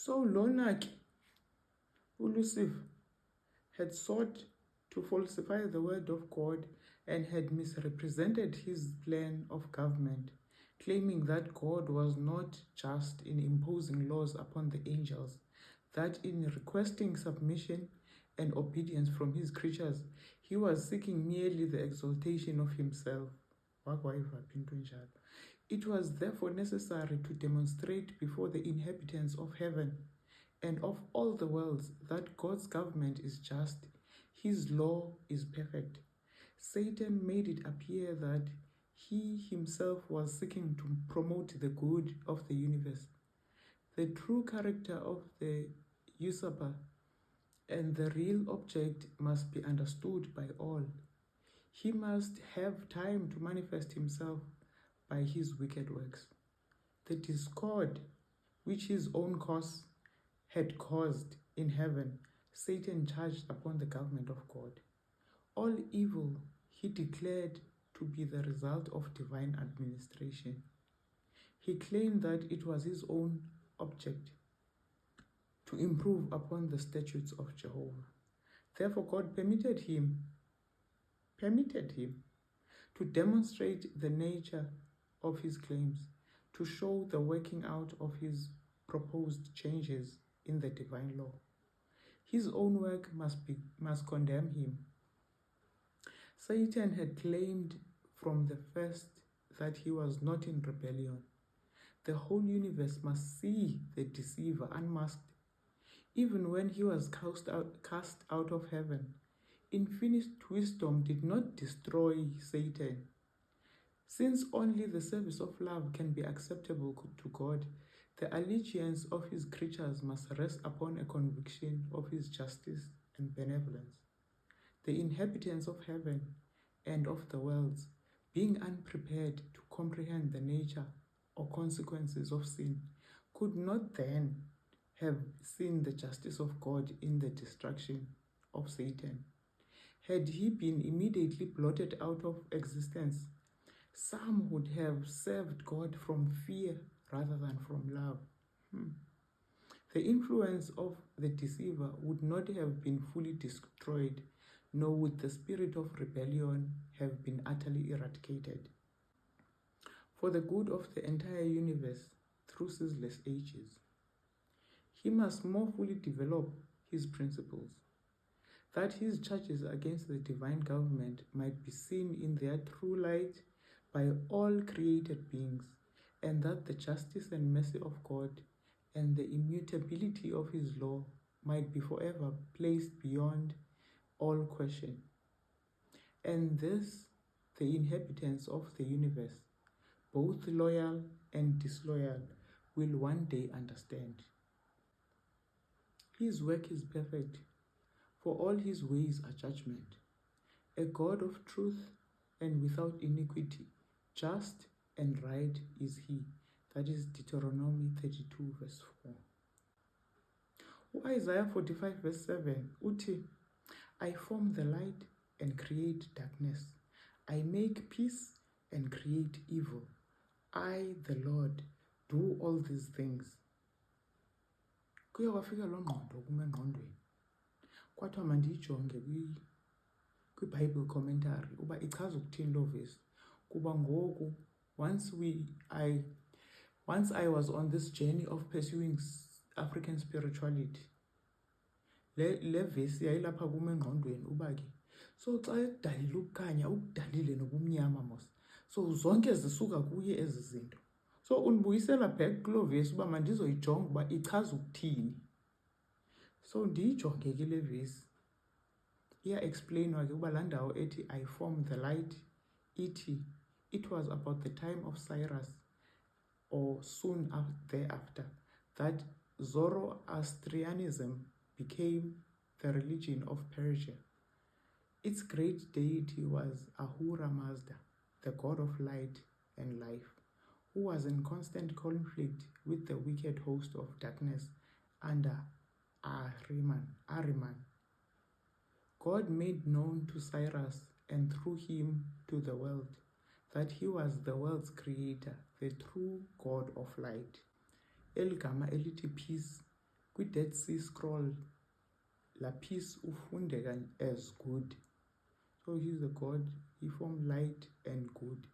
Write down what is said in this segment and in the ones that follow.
So lona-ke uLucifer had sought to falsify the word of God and had misrepresented his plan of government, claiming that God was not just in imposing laws upon the angels, that in requesting submission and obedience from his creatures, he was seeking merely the exaltation of himself. It was therefore necessary to demonstrate before the inhabitants of heaven and of all the worlds that God's government is just, his law is perfect. Satan made it appear that he himself was seeking to promote the good of the universe. The true character of the usurper and the real object must be understood by all. He must have time to manifest himself by his wicked works. The discord which his own cause had caused in heaven, Satan charged upon the government of God. All evil he declared to be the result of divine administration. He claimed that it was his own object to improve upon the statutes of Jehovah. Therefore, God permitted him to demonstrate the nature of his claims, to show the working out of his proposed changes in the divine law. His own work must condemn him. Satan had claimed from the first that he was not in rebellion. The whole universe must see the deceiver unmasked. Even when he was cast out of heaven, infinite wisdom did not destroy Satan. Since only the service of love can be acceptable to God, the allegiance of his creatures must rest upon a conviction of his justice and benevolence. The inhabitants of heaven and of the worlds, being unprepared to comprehend the nature or consequences of sin, could not then have seen the justice of God in the destruction of Satan. Had he been immediately blotted out of existence, some would have served God from fear rather than from love. The influence of the deceiver would not have been fully destroyed, nor would the spirit of rebellion have been utterly eradicated. For the good of the entire universe through ceaseless ages, he must more fully develop his principles, that his charges against the divine government might be seen in their true light by all created beings, and that the justice and mercy of God and the immutability of his law might be forever placed beyond all question. And this the inhabitants of the universe, both loyal and disloyal, will one day understand. His work is perfect, for all his ways are judgment. A God of truth and without iniquity, just and right is he. That is Deuteronomy 32 verse 4. Isaiah 45 verse 7, uthi, I form the light and create darkness. I make peace and create evil. I, the Lord, do all these things. Kuye kwafika lo ngqondo kuma engqondweni. Kwathiwa mandiyijonge kwi-Bible commentary uba ichaza ukuthini lo verse. Kuba ngoku once I was on this journey of pursuing African spirituality, le verse yayilapha kum engqondweni uba ke so xa edalile ukukhanya ukudalile nobumnyama mos, so zonke zisuka kuye ezi zinto. So undibuyisela back kulo verse uba mandizoyijonga uba ichaza ukuthini. So ndiyijonge ke le verse iya-explainwa ke uba laa ndawo ethi I form the light, ithi it was about the time of Cyrus, or soon thereafter, that Zoroastrianism became the religion of Persia. Its great deity was Ahura Mazda, the god of light and life, who was in constant conflict with the wicked host of darkness under Ahriman. God made known to Cyrus and through him to the world that he was the world's creator, the true God of light. Eli gama elithi peace kwi-Dead Sea Scroll, la peace ufundeka as good. So he's a God, he formed light and good.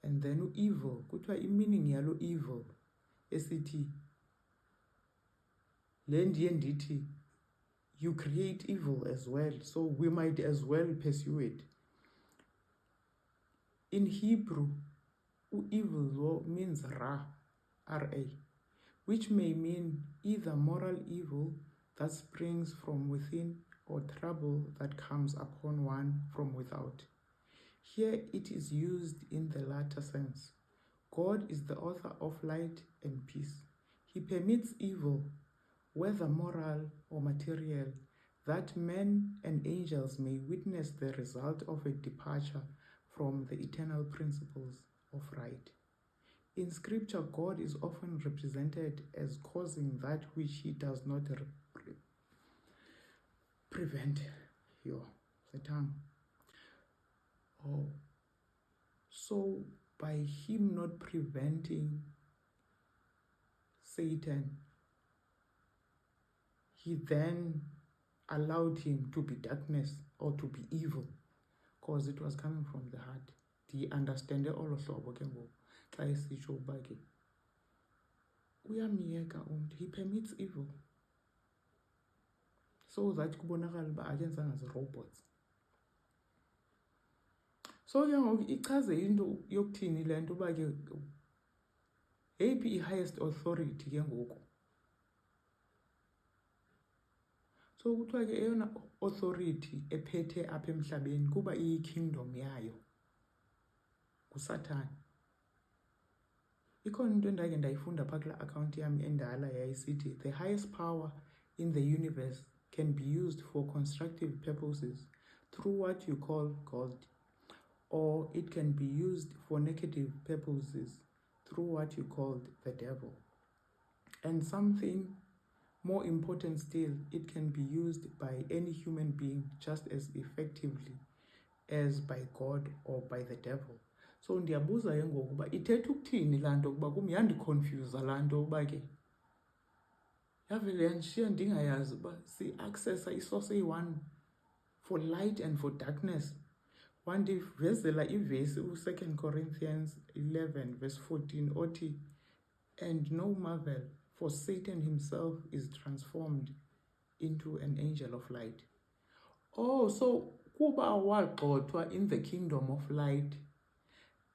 And then evil, kuthiwa i-meaning yalo evil esithi, le ndiye ndithi, you create evil as well, so we might as well pursue it. In Hebrew, evil means ra, R-A, which may mean either moral evil that springs from within or trouble that comes upon one from without. Here it is used in the latter sense. God is the author of light and peace. He permits evil, whether moral or material, that men and angels may witness the result of a departure from the eternal principles of right. In Scripture, God is often represented as causing that which he does not prevent. The tongue. So by him not preventing Satan, he then allowed him to be darkness or to be evil, because it was coming from the heart. Do you understand all of he permits evil so that kubonakala uba akenzanga zi-robots. So ke ngoku ichaze into yokuthini le nto uba ke yeyiphi i-highest authority ke ngoku. So kuthiwa ke eyona authority ephethe apha emhlabeni kuba iyi-kingdom yayo nguSathane. Ikhona into endake ndayifunda phaa kula account yami endala yayisithi, the highest power in the universe can be used for constructive purposes through what you call God, or it can be used for negative purposes through what you call the devil. And something more important still, it can be used by any human being just as effectively as by God or by the devil. So ndiyabuza ke ngoku uba ithetha ukuthini laa nto kuba kum yandiconfuse laa nto uba ke yavele yandishiya ndingayazi uba si-accessa isource eyi-one for light and for darkness. Wandivezela ivesi u-2 Corinthians 11 verse 14 othi, and no marvel, for Satan himself is transformed into an angel of light. Oh, so kuba wagxothwa in the kingdom of light,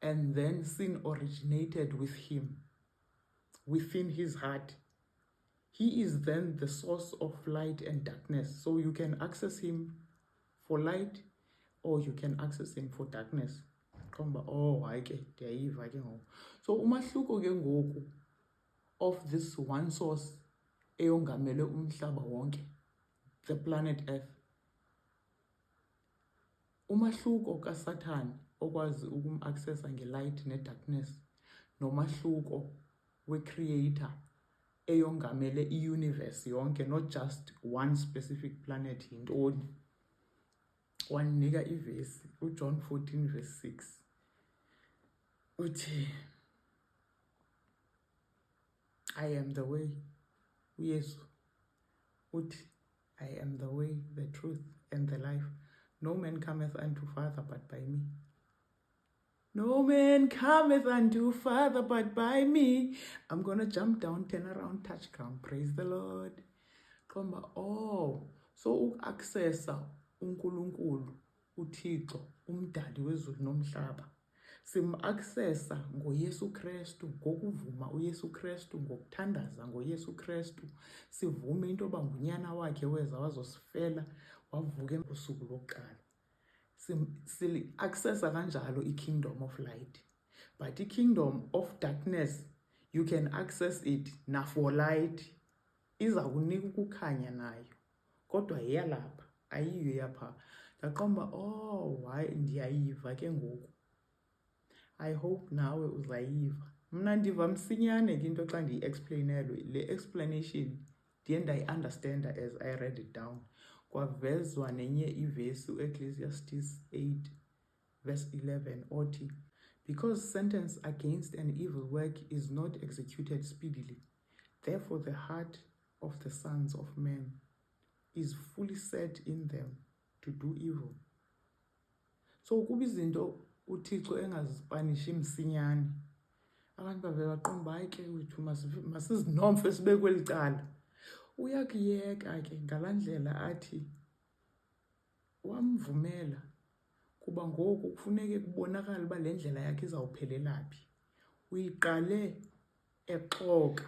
and then sin originated with him, within his heart. He is then the source of light and darkness. So you can access him for light, or you can access him for darkness. So umahluko ke ngoku of this one source eyongamele umhlaba wonke, the planet Earth. Umahluko kaSathane okwazi ukum-accessa nge-light ne-darkness, nomahluko we-creator eyongamele i-universe yonke, not just one specific planet yintoni. Wanika ivesi uJohn 14 verse 6 uthi, I am the way. uYesu uthi, I am the way, the truth and the life. No man cometh unto Father but by me. No man cometh unto Father but by me. I'm gonna jump down, turn around, touch ground. Praise the Lord. So uku-accessa uNkulunkulu uThixo umdali wezulu nomhlaba sim-accessa ngoYesu Kristu, ngokuvuma uYesu Kristu, ngokuthandaza ngoYesu Kristu, sivume into yoba ngunyana wakhe weza wazosifela wavuka ngosuku lokuqala. Sili-accessa kanjalo i-kingdom of light. But i-kingdom of darkness, you can access it na for light. Iza kunika ukukhanya nayo, kodwa yeyalapha, ayiyo yapha. Ndaqomba, why ndiyayiva ke ngoku. I hope nawe uzayiva. Mna ndiva msinyane ke into xa ndiyi-explainelwe. Le explanation ndiye ndayi-understanda as I read it down. Kwavezwa nenye ivesi u-Ecclesiastes 8 verse 11 othi, because sentence against an evil work is not executed speedily, therefore the heart of the sons of men is fully set in them to do evil. So ukuba izinto uThixo engazipanishi msinyane, abantu bavele baqonda uba hayi ke wethu masizinomfe sibe kweli cala. Uyakuyeka ke ngalaa ndlela athi wamvumela kuba ngoku kufuneke kubonakala uba le ndlela yakhe izawuphelela phi. Uyiqale exoka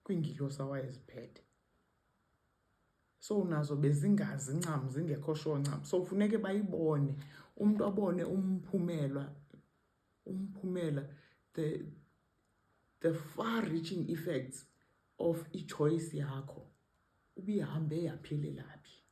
kwiingilosi awayeziphethe. So nazo bezingazi ncam, zingekho sure ncam. So funeke bayibone, umntu abone umphumela, the far-reaching effects of i-choice yakho. Ubihambe yaphelela phi.